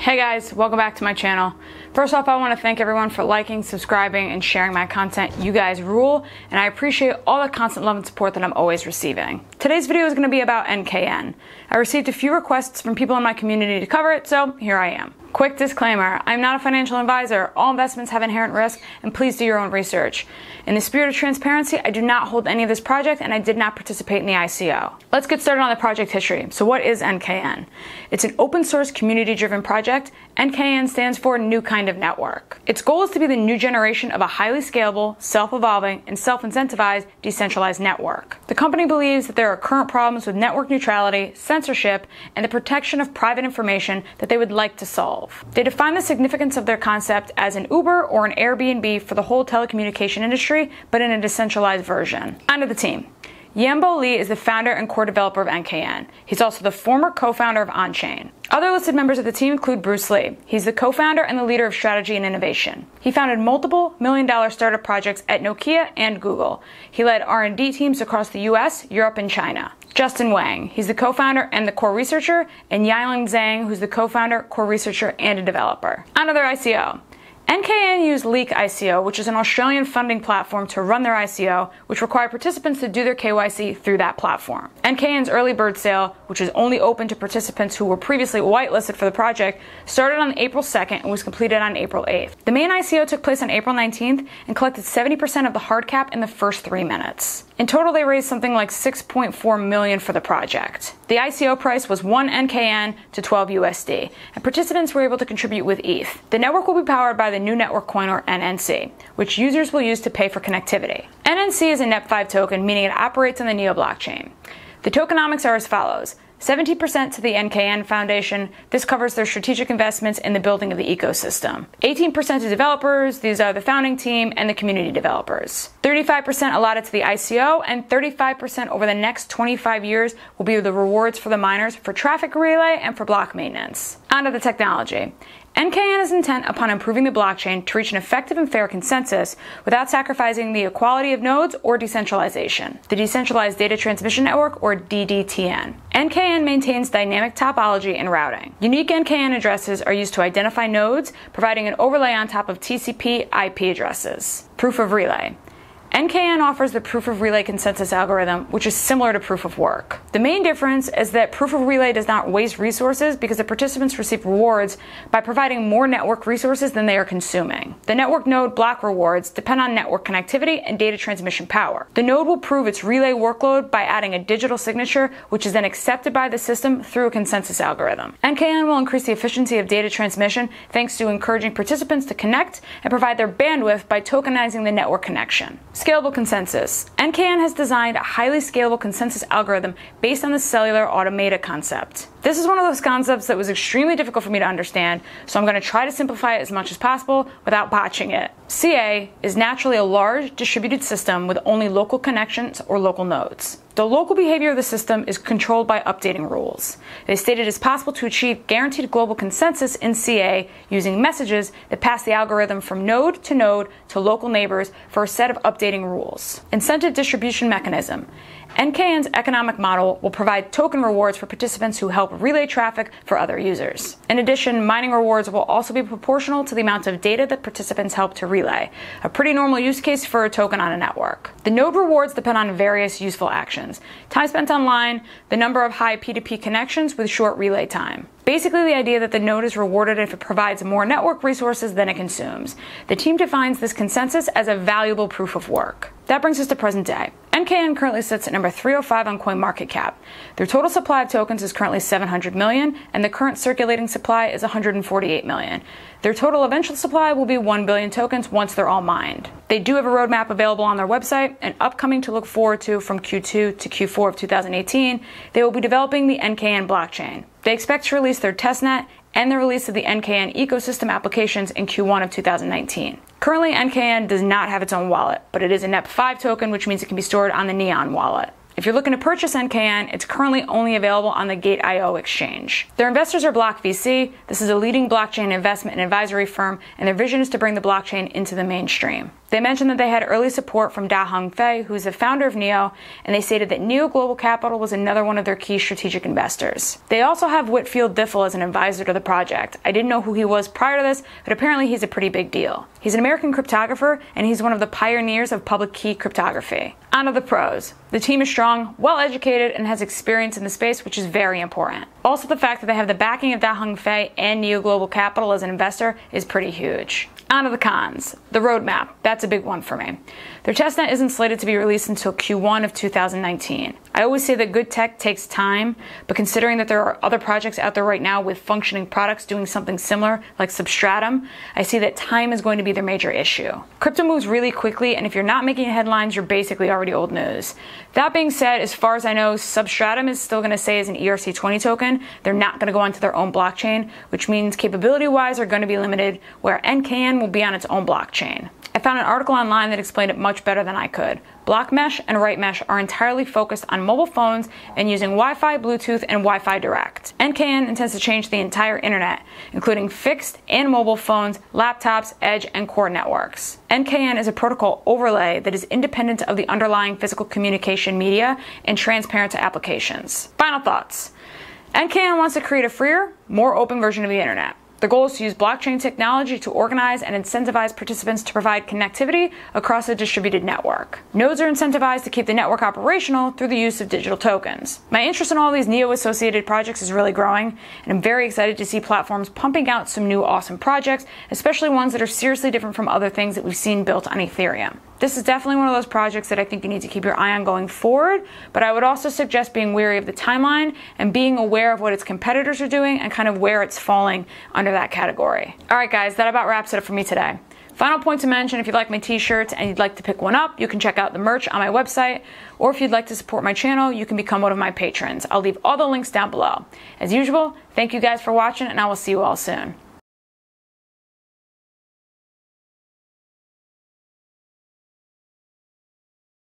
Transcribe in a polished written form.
Hey guys, welcome back to my channel. First off, I want to thank everyone for liking, subscribing, and sharing my content. You guys rule, and I appreciate all the constant love and support that I'm always receiving. Today's video is going to be about NKN. I received a few requests from people in my community to cover it, so here I am. Quick disclaimer, I'm not a financial advisor. All investments have inherent risk, and please do your own research. In the spirit of transparency, I do not hold any of this project, and I did not participate in the ICO. Let's get started on the project history. So what is NKN? It's an open source, community-driven project. NKN stands for New Kind of Network. Its goal is to be the new generation of a highly scalable, self-evolving, and self-incentivized decentralized network. The company believes that there are current problems with network neutrality, censorship, and the protection of private information that they would like to solve. They define the significance of their concept as an Uber or an Airbnb for the whole telecommunication industry, but in a decentralized version. On to the team. Yambo Lee is the founder and core developer of NKN. He's also the former co-founder of OnChain. Other listed members of the team include Bruce Lee. He's the co-founder and the leader of strategy and innovation. He founded multiple million-dollar startup projects at Nokia and Google. He led R&D teams across the US, Europe, and China. Justin Wang, he's the co-founder and the core researcher, and Yiling Zhang, who's the co-founder, core researcher, and a developer. On to their ICO. NKN used Leak ICO, which is an Australian funding platform, to run their ICO, which required participants to do their KYC through that platform. NKN's early bird sale, which is only open to participants who were previously whitelisted for the project, started on April 2nd and was completed on April 8th. The main ICO took place on April 19th and collected 70% of the hard cap in the first 3 minutes. In total, they raised something like $6.4 million for the project. The ICO price was 1 NKN to 12 USD, and participants were able to contribute with ETH. The network will be powered by the new network coin, or NNC, which users will use to pay for connectivity. NNC is a NEP5 token, meaning it operates on the Neo blockchain. The tokenomics are as follows. 70% to the NKN Foundation. This covers their strategic investments in the building of the ecosystem. 18% to developers. These are the founding team and the community developers. 35% allotted to the ICO, and 35% over the next 25 years will be the rewards for the miners for traffic relay and for block maintenance. On to the technology. NKN is intent upon improving the blockchain to reach an effective and fair consensus without sacrificing the equality of nodes or decentralization. The Decentralized Data Transmission Network, or DDTN. NKN maintains dynamic topology and routing. Unique NKN addresses are used to identify nodes, providing an overlay on top of TCP IP addresses. Proof of relay. NKN offers the proof of relay consensus algorithm, which is similar to proof of work. The main difference is that proof of relay does not waste resources because the participants receive rewards by providing more network resources than they are consuming. The network node block rewards depend on network connectivity and data transmission power. The node will prove its relay workload by adding a digital signature, which is then accepted by the system through a consensus algorithm. NKN will increase the efficiency of data transmission thanks to encouraging participants to connect and provide their bandwidth by tokenizing the network connection. Scalable consensus. NKN has designed a highly scalable consensus algorithm based on the cellular automata concept. This is one of those concepts that was extremely difficult for me to understand, so I'm going to try to simplify it as much as possible without botching it. CA is naturally a large distributed system with only local connections or local nodes. The local behavior of the system is controlled by updating rules. They state it is possible to achieve guaranteed global consensus in CA using messages that pass the algorithm from node to local neighbors for a set of updating rules. Incentive distribution mechanism. NKN's economic model will provide token rewards for participants who help relay traffic for other users. In addition, mining rewards will also be proportional to the amount of data that participants help to relay, a pretty normal use case for a token on a network. The node rewards depend on various useful actions: time spent online, the number of high P2P connections with short relay time. Basically, the idea that the node is rewarded if it provides more network resources than it consumes. The team defines this consensus as a valuable proof of work. That brings us to present day. NKN currently sits at number 305 on CoinMarketCap. Their total supply of tokens is currently 700 million, and the current circulating supply is 148 million. Their total eventual supply will be 1 billion tokens once they're all mined. They do have a roadmap available on their website, and upcoming to look forward to from Q2 to Q4 of 2018, they will be developing the NKN blockchain. They expect to release their testnet and the release of the NKN ecosystem applications in Q1 of 2019. Currently, NKN does not have its own wallet, but it is a NEP5 token, which means it can be stored on the Neon wallet. If you're looking to purchase NKN, it's currently only available on the Gate.io exchange. Their investors are Block VC. This is a leading blockchain investment and advisory firm, and their vision is to bring the blockchain into the mainstream. They mentioned that they had early support from Da Hongfei, who is the founder of NEO, and they stated that NEO Global Capital was another one of their key strategic investors. They also have Whitfield Diffel as an advisor to the project. I didn't know who he was prior to this, but apparently he's a pretty big deal. He's an American cryptographer, and he's one of the pioneers of public key cryptography. On to the pros. The team is strong, well-educated, and has experience in the space, which is very important. Also, the fact that they have the backing of Da Hongfei and NEO Global Capital as an investor is pretty huge. On to the cons. The roadmap. That's a big one for me. Their testnet isn't slated to be released until Q1 of 2019. I always say that good tech takes time, but considering that there are other projects out there right now with functioning products doing something similar, like Substratum, I see that time is going to be their major issue. Crypto moves really quickly, and if you're not making headlines, you're basically already old news. That being said, as far as I know, Substratum is still going to stay as an ERC20 token. They're not going to go onto their own blockchain, which means capability-wise are going to be limited, where NKN will be on its own blockchain. I found an article online that explained it much better than I could. BlockMesh and RightMesh are entirely focused on mobile phones and using Wi-Fi, Bluetooth, and Wi-Fi Direct. NKN intends to change the entire internet, including fixed and mobile phones, laptops, edge, and core networks. NKN is a protocol overlay that is independent of the underlying physical communication media and transparent to applications. Final thoughts. NKN wants to create a freer, more open version of the internet. The goal is to use blockchain technology to organize and incentivize participants to provide connectivity across a distributed network. Nodes are incentivized to keep the network operational through the use of digital tokens. My interest in all these NEO-associated projects is really growing, and I'm very excited to see platforms pumping out some new awesome projects, especially ones that are seriously different from other things that we've seen built on Ethereum. This is definitely one of those projects that I think you need to keep your eye on going forward, but I would also suggest being wary of the timeline and being aware of what its competitors are doing and kind of where it's falling under that category. Alright guys, that about wraps it up for me today. Final point to mention, if you like my t-shirts and you'd like to pick one up, you can check out the merch on my website, or if you'd like to support my channel, you can become one of my patrons. I'll leave all the links down below. As usual, thank you guys for watching, and I will see you all soon.